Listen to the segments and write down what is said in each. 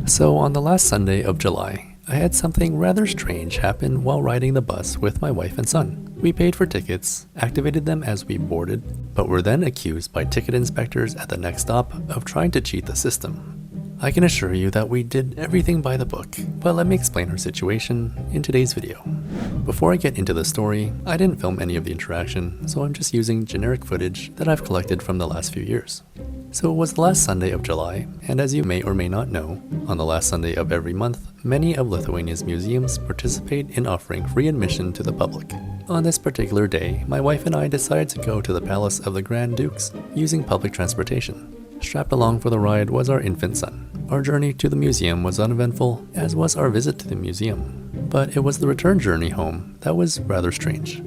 So on the last Sunday of July, I had something rather strange happen while riding the bus with my wife and son. We paid for tickets, activated them as we boarded, but were then accused by ticket inspectors at the next stop of trying to cheat the system. I can assure you that we did everything by the book, but let me explain our situation in today's video. Before I get into the story, I didn't film any of the interaction, so I'm just using generic footage that I've collected from the last few years. So it was the last Sunday of July, and as you may or may not know, on the last Sunday of every month, many of Lithuania's museums participate in offering free admission to the public. On this particular day, my wife and I decided to go to the Palace of the Grand Dukes using public transportation. Strapped along for the ride was our infant son. Our journey to the museum was uneventful, as was our visit to the museum. But it was the return journey home that was rather strange.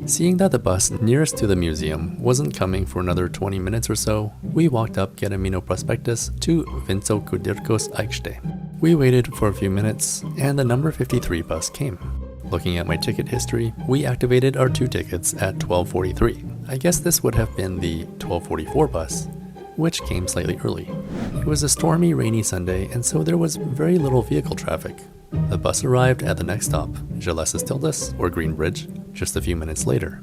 Seeing that the bus nearest to the museum wasn't coming for another 20 minutes or so, we walked up Gedimino Prospektas to Vinco Kudirkos Aikštė. We waited for a few minutes, and the number 53 bus came. Looking at my ticket history, we activated our 2 tickets at 12:43. I guess this would have been the 12:44 bus, which came slightly early. It was a stormy, rainy Sunday, and so there was very little vehicle traffic. The bus arrived at the next stop, Žaliasis tiltas, or Green Bridge, just a few minutes later.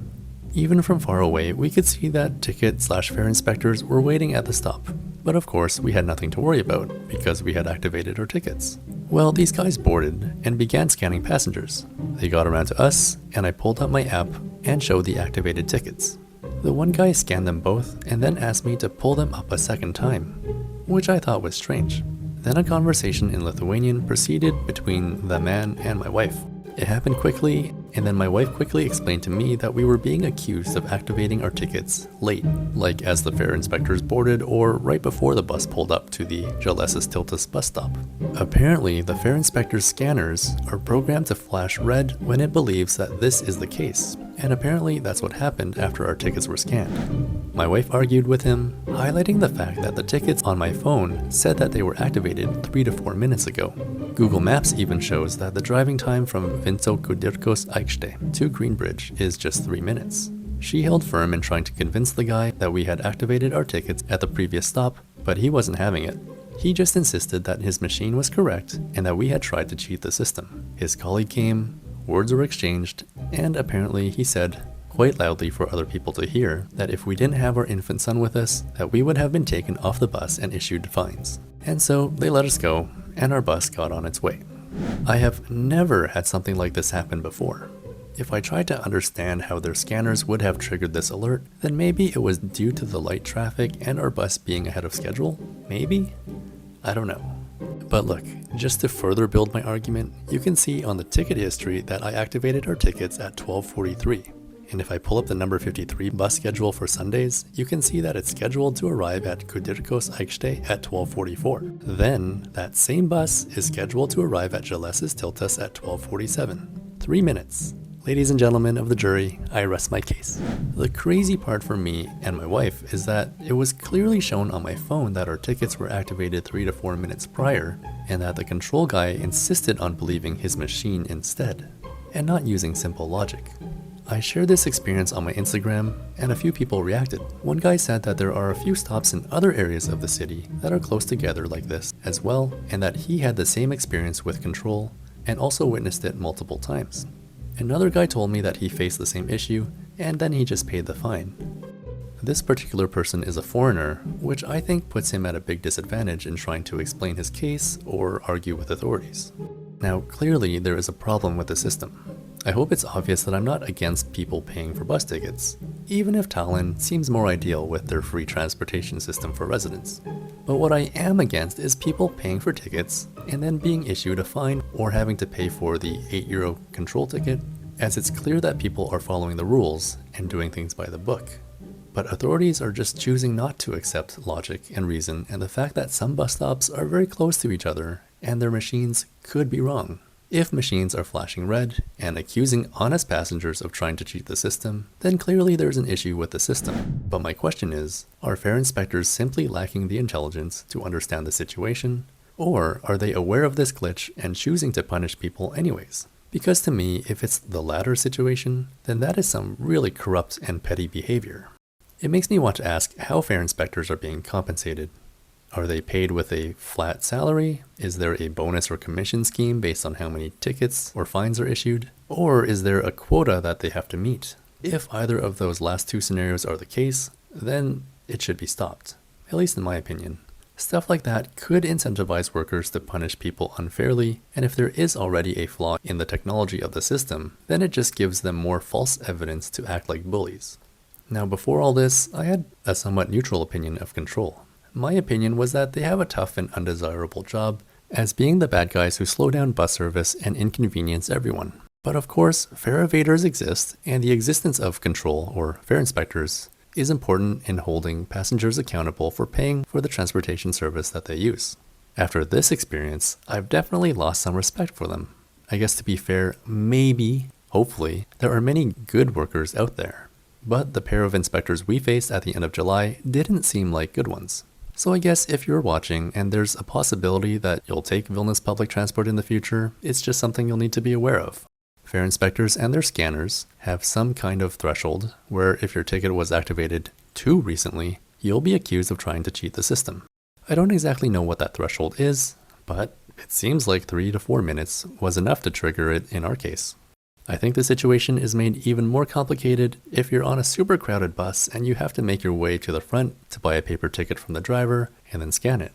Even from far away, we could see that ticket/fare inspectors were waiting at the stop. But of course, we had nothing to worry about, because we had activated our tickets. Well, these guys boarded and began scanning passengers. They got around to us, and I pulled up my app and showed the activated tickets. The one guy scanned them both and then asked me to pull them up a second time, which I thought was strange. Then a conversation in Lithuanian proceeded between the man and my wife. It happened quickly, and then my wife quickly explained to me that we were being accused of activating our tickets late, like as the fare inspectors boarded or right before the bus pulled up to the Žaliasis tiltas bus stop. Apparently, the fare inspector's scanners are programmed to flash red when it believes that this is the case, and apparently that's what happened after our tickets were scanned. My wife argued with him, highlighting the fact that the tickets on my phone said that they were activated 3 to 4 minutes ago. Google Maps even shows that the driving time from Vinco Kudirkos Aikštė to Green Bridge is just 3 minutes. She held firm in trying to convince the guy that we had activated our tickets at the previous stop, but he wasn't having it. He just insisted that his machine was correct and that we had tried to cheat the system. His colleague came, words were exchanged, and apparently he said, quite loudly for other people to hear, that if we didn't have our infant son with us, that we would have been taken off the bus and issued fines. And so they let us go, and our bus got on its way. I have never had something like this happen before. If I tried to understand how their scanners would have triggered this alert, then maybe it was due to the light traffic and our bus being ahead of schedule? Maybe? I don't know. But look, just to further build my argument, you can see on the ticket history that I activated our tickets at 12:43. And if I pull up the number 53 bus schedule for Sundays, you can see that it's scheduled to arrive at Kudirkos Aikštė at 12:44. Then, that same bus is scheduled to arrive at Žaliasis tiltas at 12:47. 3 minutes. Ladies and gentlemen of the jury, I rest my case. The crazy part for me and my wife is that it was clearly shown on my phone that our tickets were activated 3 to 4 minutes prior, and that the control guy insisted on believing his machine instead, and not using simple logic. I shared this experience on my Instagram, and a few people reacted. One guy said that there are a few stops in other areas of the city that are close together like this as well, and that he had the same experience with control and also witnessed it multiple times. Another guy told me that he faced the same issue, and then he just paid the fine. This particular person is a foreigner, which I think puts him at a big disadvantage in trying to explain his case or argue with authorities. Now, clearly there is a problem with the system. I hope it's obvious that I'm not against people paying for bus tickets, even if Tallinn seems more ideal with their free transportation system for residents. But what I am against is people paying for tickets and then being issued a fine or having to pay for the €8 control ticket, as it's clear that people are following the rules and doing things by the book. But authorities are just choosing not to accept logic and reason and the fact that some bus stops are very close to each other and their machines could be wrong. If machines are flashing red and accusing honest passengers of trying to cheat the system, then clearly there's an issue with the system. But my question is, are fare inspectors simply lacking the intelligence to understand the situation? Or are they aware of this glitch and choosing to punish people anyways? Because to me, if it's the latter situation, then that is some really corrupt and petty behavior. It makes me want to ask how fare inspectors are being compensated. Are they paid with a flat salary? Is there a bonus or commission scheme based on how many tickets or fines are issued? Or is there a quota that they have to meet? If either of those last two scenarios are the case, then it should be stopped, at least in my opinion. Stuff like that could incentivize workers to punish people unfairly, and if there is already a flaw in the technology of the system, then it just gives them more false evidence to act like bullies. Now, before all this, I had a somewhat neutral opinion of Kontrolė. My opinion was that they have a tough and undesirable job as being the bad guys who slow down bus service and inconvenience everyone. But of course, fare evaders exist, and the existence of Kontrolė, or fare inspectors, is important in holding passengers accountable for paying for the transportation service that they use. After this experience, I've definitely lost some respect for them. I guess to be fair, maybe, hopefully, there are many good workers out there. But the pair of inspectors we faced at the end of July didn't seem like good ones. So I guess if you're watching and there's a possibility that you'll take Vilnius public transport in the future, it's just something you'll need to be aware of. Fare inspectors and their scanners have some kind of threshold where if your ticket was activated too recently, you'll be accused of trying to cheat the system. I don't exactly know what that threshold is, but it seems like 3 to 4 minutes was enough to trigger it in our case. I think the situation is made even more complicated if you're on a super crowded bus and you have to make your way to the front to buy a paper ticket from the driver and then scan it.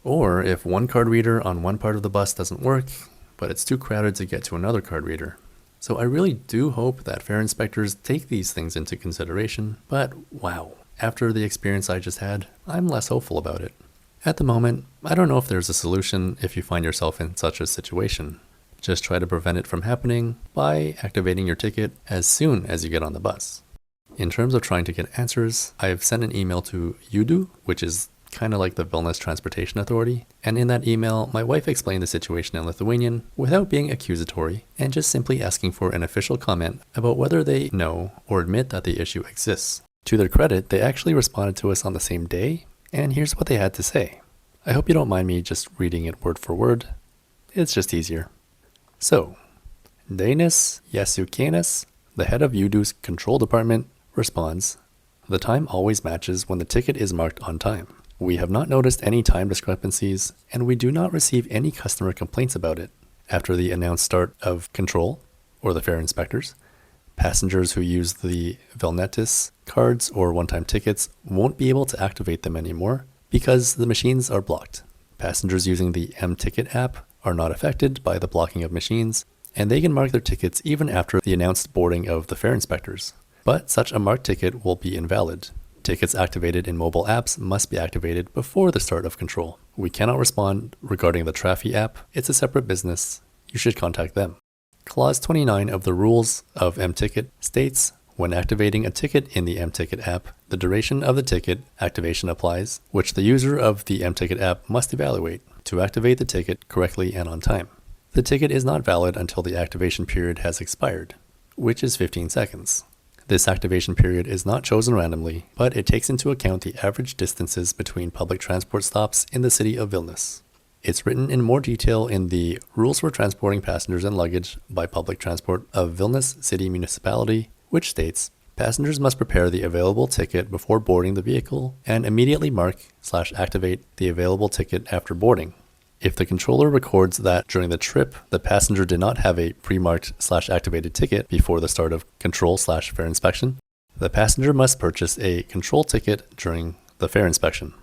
Or if one card reader on one part of the bus doesn't work, but it's too crowded to get to another card reader. So I really do hope that fare inspectors take these things into consideration, but wow, after the experience I just had, I'm less hopeful about it. At the moment, I don't know if there's a solution if you find yourself in such a situation. Just try to prevent it from happening by activating your ticket as soon as you get on the bus. In terms of trying to get answers, I've sent an email to Judu, which is kind of like the Vilnius Transportation Authority, and in that email, my wife explained the situation in Lithuanian without being accusatory and just simply asking for an official comment about whether they know or admit that the issue exists. To their credit, they actually responded to us on the same day, and here's what they had to say. I hope you don't mind me just reading it word for word. It's just easier. So, Dainis Jasiukėnas, the head of Judu's control department, responds, "The time always matches when the ticket is marked on time. We have not noticed any time discrepancies, and we do not receive any customer complaints about it. After the announced start of Kontrolė, or the fare inspectors, passengers who use the Vilnietis cards or one-time tickets won't be able to activate them anymore because the machines are blocked. Passengers using the M-Ticket app are not affected by the blocking of machines, and they can mark their tickets even after the announced boarding of the fare inspectors. But such a marked ticket will be invalid. Tickets activated in mobile apps must be activated before the start of Kontrolė. We cannot respond regarding the Trafi app. It's a separate business. You should contact them." Clause 29 of the rules of M-Ticket states, when activating a ticket in the M-Ticket app, the duration of the ticket activation applies, which the user of the M-Ticket app must evaluate to activate the ticket correctly and on time. The ticket is not valid until the activation period has expired, which is 15 seconds. This activation period is not chosen randomly, but it takes into account the average distances between public transport stops in the city of Vilnius. It's written in more detail in the Rules for Transporting Passengers and Luggage by Public Transport of Vilnius City Municipality, which states, passengers must prepare the available ticket before boarding the vehicle and immediately mark/activate the available ticket after boarding. If the controller records that during the trip, the passenger did not have a pre-marked/activated ticket before the start of control/fare inspection, the passenger must purchase a control ticket during the fare inspection.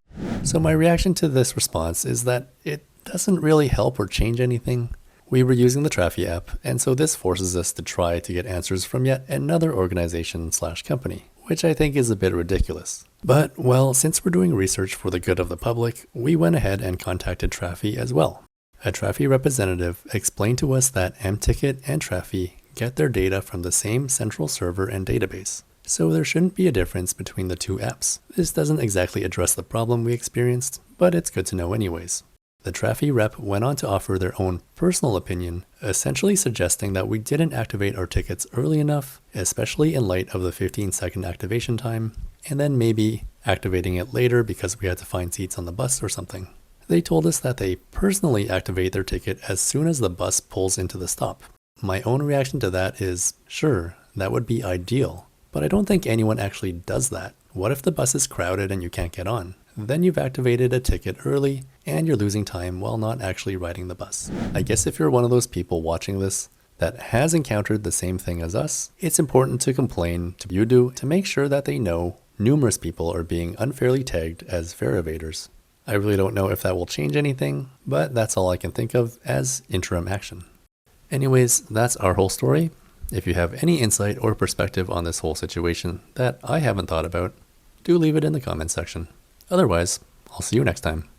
So my reaction to this response is that it doesn't really help or change anything. We were using the Trafi app, and so this forces us to try to get answers from yet another organization/company, which I think is a bit ridiculous. But, well, since we're doing research for the good of the public, we went ahead and contacted Trafi as well. A Trafi representative explained to us that M-Ticket and Trafi get their data from the same central server and database, so there shouldn't be a difference between the two apps. This doesn't exactly address the problem we experienced, but it's good to know anyways. The Trafi rep went on to offer their own personal opinion, essentially suggesting that we didn't activate our tickets early enough, especially in light of the 15-second activation time, and then maybe activating it later because we had to find seats on the bus or something. They told us that they personally activate their ticket as soon as the bus pulls into the stop. My own reaction to that is, sure, that would be ideal, but I don't think anyone actually does that. What if the bus is crowded and you can't get on? then you've activated a ticket early and you're losing time while not actually riding the bus. I guess if you're one of those people watching this that has encountered the same thing as us, it's important to complain to UDO to make sure that they know numerous people are being unfairly tagged as fare evaders. I really don't know if that will change anything, but that's all I can think of as interim action. Anyways, that's our whole story. If you have any insight or perspective on this whole situation that I haven't thought about, do leave it in the comments section. Otherwise, I'll see you next time.